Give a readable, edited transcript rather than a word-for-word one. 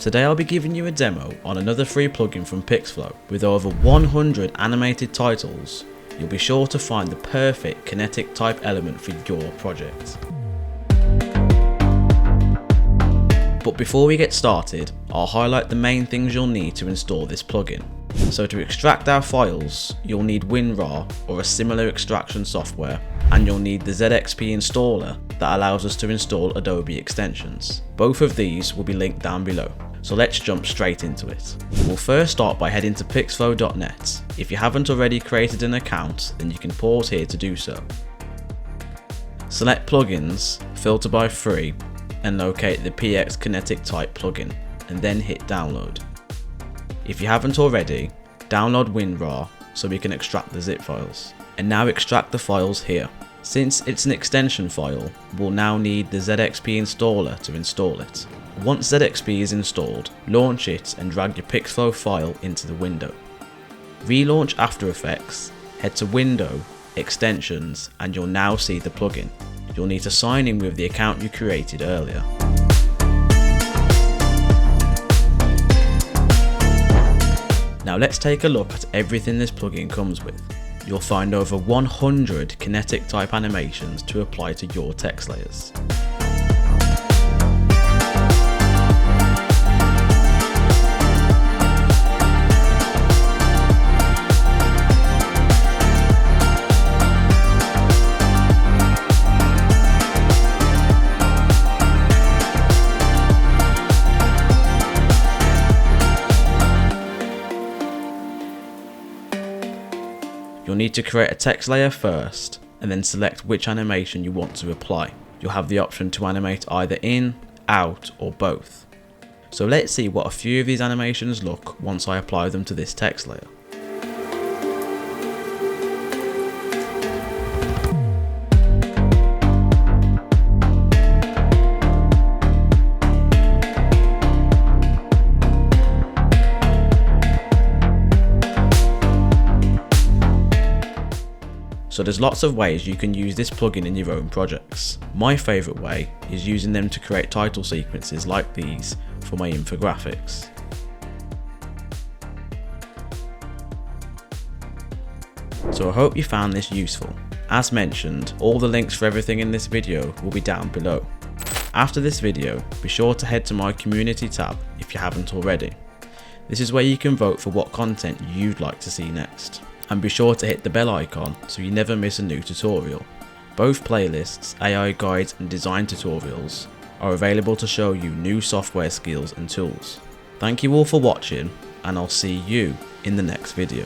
Today I'll be giving you a demo on another free plugin from Pixflow. With over 100 animated titles, you'll be sure to find the perfect kinetic type element for your project. But before we get started, I'll highlight the main things you'll need to install this plugin. So to extract our files, you'll need WinRAR or a similar extraction software, and you'll need the ZXP installer that allows us to install Adobe extensions. Both of these will be linked down below. So let's jump straight into it. We'll first start by heading to pixflow.net. If you haven't already created an account, then you can pause here to do so. Select plugins, filter by free, and locate the PX Kinetic Type plugin, and then hit download. If you haven't already, download WinRAR so we can extract the zip files. And now extract the files here. Since it's an extension file, we'll now need the ZXP installer to install it. Once ZXP is installed, launch it and drag your Pixflow file into the window. Relaunch After Effects, head to Window, Extensions, and you'll now see the plugin. You'll need to sign in with the account you created earlier. Now let's take a look at everything this plugin comes with. You'll find over 100 kinetic type animations to apply to your text layers. You'll need to create a text layer first, and then select which animation you want to apply. You'll have the option to animate either in, out, or both. So let's see what a few of these animations look once I apply them to this text layer. So there's lots of ways you can use this plugin in your own projects. My favourite way is using them to create title sequences like these for my infographics. So I hope you found this useful. As mentioned, all the links for everything in this video will be down below. After this video, be sure to head to my community tab if you haven't already. This is where you can vote for what content you'd like to see next. And be sure to hit the bell icon so you never miss a new tutorial. Both playlists, AI guides and design tutorials are available to show you new software skills and tools. Thank you all for watching, and I'll see you in the next video.